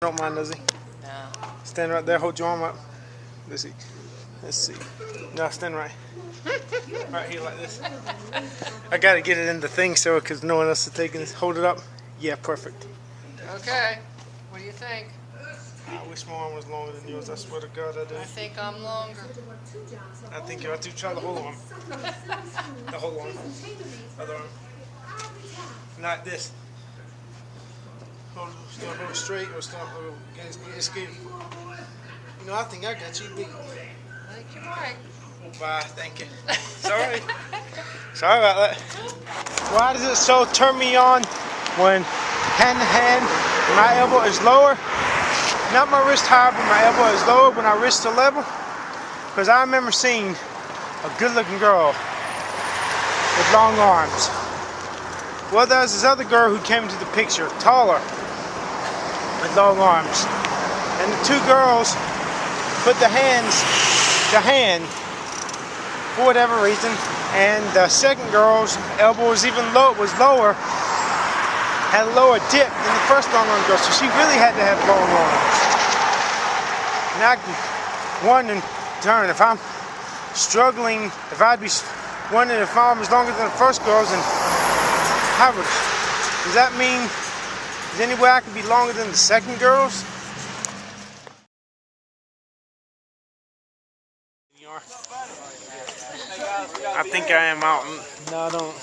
Don't mind, does he? No. Stand right there, hold your arm up. Let's see. Let's see. No, stand right. Right here like this. I gotta get it in the thing so because no one else is taking this. Hold it up. Yeah, perfect. Okay. What do you think? I wish my arm was longer than yours. I swear to God I do. I think I'm longer. I think you have to try the whole arm. The whole arm. Other arm. Not this. Hold it straight or stand escape. You know, I think I got you big. I think you're right. Bye, thank you. Sorry. Sorry about that. Why does it so turn me on when hand to hand my elbow is lower? Not my wrist high, but my elbow is lower when our wrists are level. Because I remember seeing a good looking girl with long arms. Well, there was this other girl who came into the picture, taller, with long arms. And the two girls put their hands to hand for whatever reason, and the second girl's elbow was lower, had a lower dip than the first long arm girl, so she really had to have long arms. And I wondering, if I'm struggling, if I'd be wondering if my arm is longer than the first girl's, and how would, does that mean, is there any way I could be longer than the second girl's? I think I am out. No, I don't.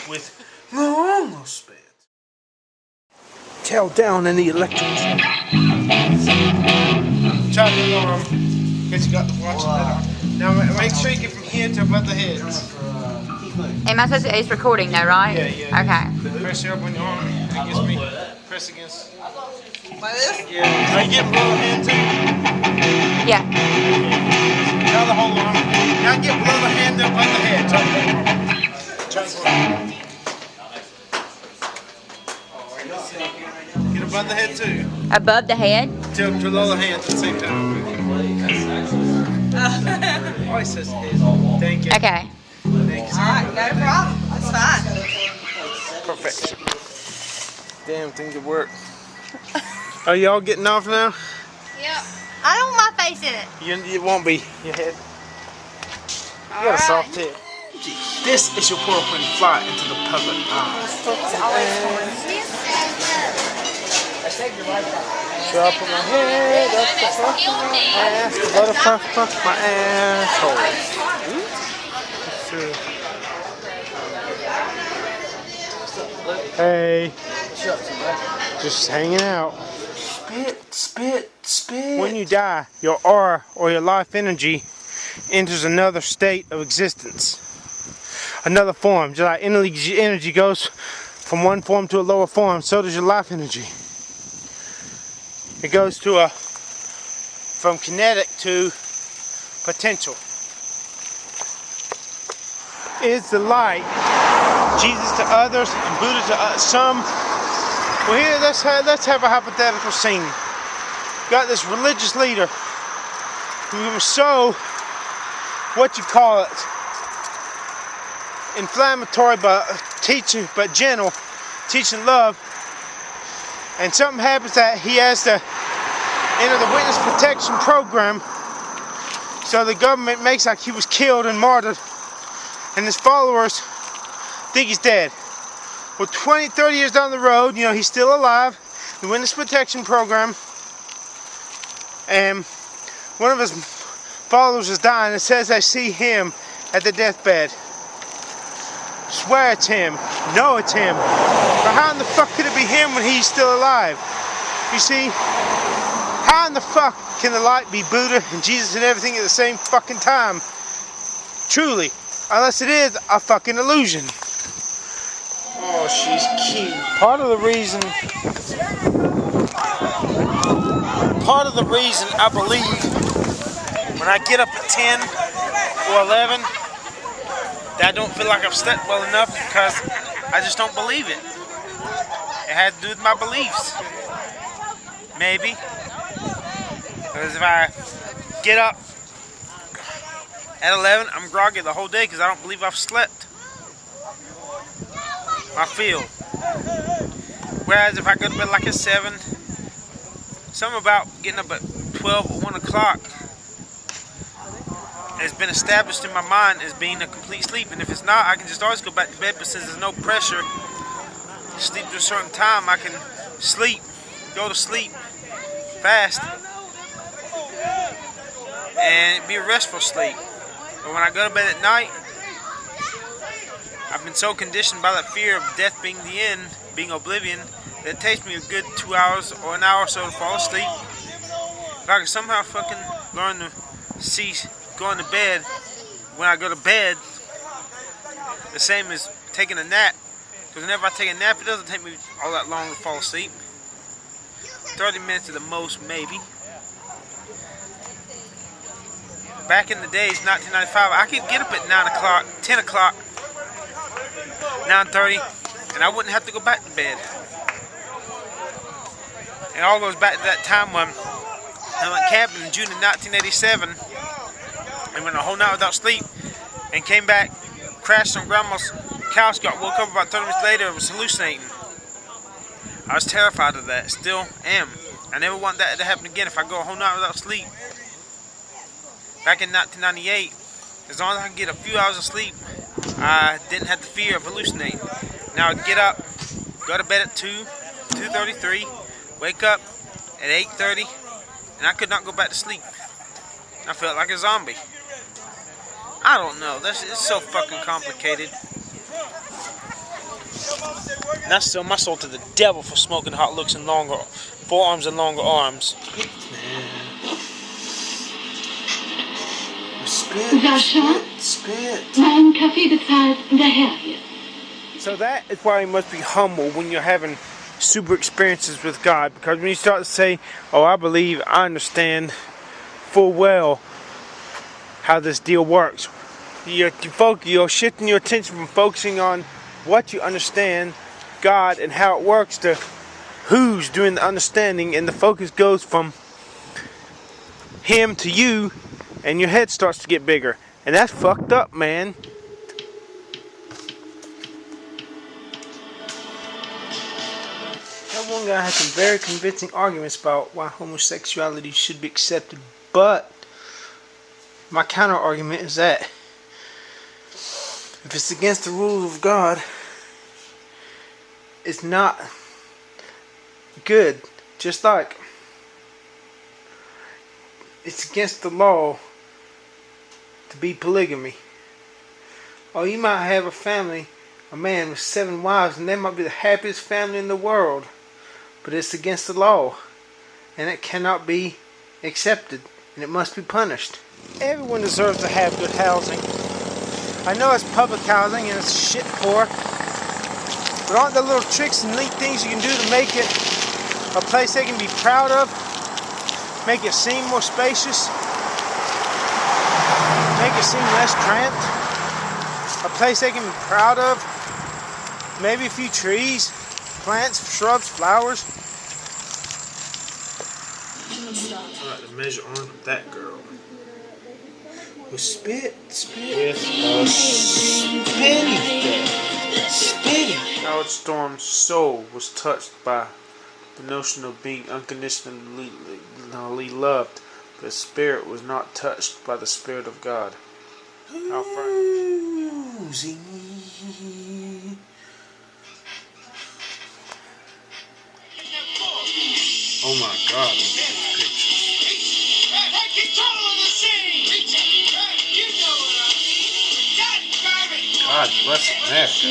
With normal speed. Tail down in the electric. Try the alarm. Guess you got the watch that on. Now make sure you get from here to above the heads. Am I supposed to? It's recording now, right? Yeah. Okay. Press here up on your arm against me. Press against. Like this? Yeah. Are you getting below the hand too? Yeah. Now the whole arm. Now get below the hand up on the head. Get above the head too. Above the head? To below the hand at the same time. Oh, it says head. Thank you. Okay. Alright, no problem. That's fine. Perfection. Damn thing to work. Are y'all getting off now? Yep. I don't want my face in it. It won't be. Your head. You got a soft head. This is your portal when you fly into the public eye. So I put my head up the front of my ass, the butterfly front of my asshole. Hey. Just hanging out. Spit. When you die, your aura or your life energy enters another state of existence. Another form. Just like energy goes from one form to a lower form, so does your life energy. It goes to from kinetic to potential. Is the light Jesus to others and Buddha to some? Well, here let's have a hypothetical scene. Got this religious leader who was so, what you call it, inflammatory but teaching, but gentle, teaching love, and something happens that he has to enter the witness protection program, so the government makes like he was killed and martyred, and his followers think he's dead. Well, 20, 30 years down the road, he's still alive, the witness protection program, and one of his followers is dying. It says I see him at the deathbed. Swear it's him. Know it's him. But how in the fuck could it be him when he's still alive? You see? How in the fuck can the light be Buddha and Jesus and everything at the same fucking time? Truly. Unless it is a fucking illusion. Oh, she's cute. Part of the reason I believe when I get up at 10 or 11 that I don't feel like I've slept well enough because I just don't believe it. It had to do with my beliefs. Maybe. Because if I get up at 11, I'm groggy the whole day because I don't believe I've slept. I feel. Whereas if I go to bed like at 7, something about getting up at 12 or 1 o'clock has been established in my mind as being a complete sleep. And if it's not, I can just always go back to bed. But since there's no pressure to sleep to a certain time, I can sleep, go to sleep fast, and be a restful sleep. But when I go to bed at night, I've been so conditioned by that fear of death being the end, being oblivion, that it takes me a good 2 hours or an hour or so to fall asleep. If I can somehow fucking learn to see going to bed when I go to bed the same as taking a nap, because whenever I take a nap, it doesn't take me all that long to fall asleep. 30 minutes at the most, maybe. Back in the days, 1995, I could get up at 9 o'clock, 10 o'clock, 9:30, and I wouldn't have to go back to bed. It all goes back to that time when I went camping in June of 1987 and went a whole night without sleep and came back, crashed on Grandma's couch, got woke up about 30 minutes later and was hallucinating. I was terrified of that, still am. I never want that to happen again if I go a whole night without sleep. Back in 1998, as long as I could get a few hours of sleep, I didn't have the fear of hallucinating. Now I'd get up, go to bed at 2, 2:33, wake up at 8:30, and I could not go back to sleep. I felt like a zombie. I don't know, it's so fucking complicated. And I sell my soul to the devil for smoking hot looks and longer forearms and longer arms. Spit. So that is why you must be humble when you're having super experiences with God. Because when you start to say, oh, I believe, I understand full well how this deal works, you're shifting your attention from focusing on what you understand God and how it works to who's doing the understanding, and the focus goes from Him to you, and your head starts to get bigger. And that's fucked up, man. That one guy had some very convincing arguments about why homosexuality should be accepted, but my counter argument is that if it's against the rules of God, it's not good. Just like it's against the law to be polygamy. Oh, you might have a family, a man with 7 wives, and they might be the happiest family in the world, but it's against the law, and it cannot be accepted, and it must be punished. Everyone deserves to have good housing. I know it's public housing and it's shit poor, but aren't there little tricks and neat things you can do to make it a place they can be proud of? Make it seem more spacious, make it seem less cramped, a place they can be proud of, maybe a few trees, plants, shrubs, flowers. I like to measure on that girl. With spit. With a spitty. Howard Storm's soul was touched by the notion of being unconditionally loved, but his spirit was not touched by the Spirit of God. How frightening. Oh my God, look at these pictures. God bless America.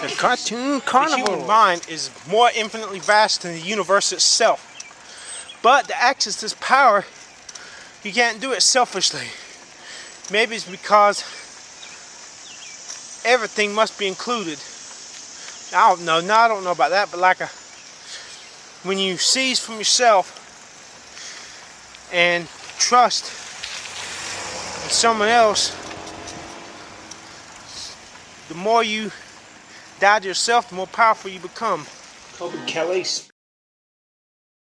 The cartoon carnival. The human mind is more infinitely vast than the universe itself. But to access this power, you can't do it selfishly. Maybe it's because everything must be included. I don't know. No, I don't know about that. But when you cease from yourself and trust in someone else, the more you die to yourself, the more powerful you become. Open Kelly's.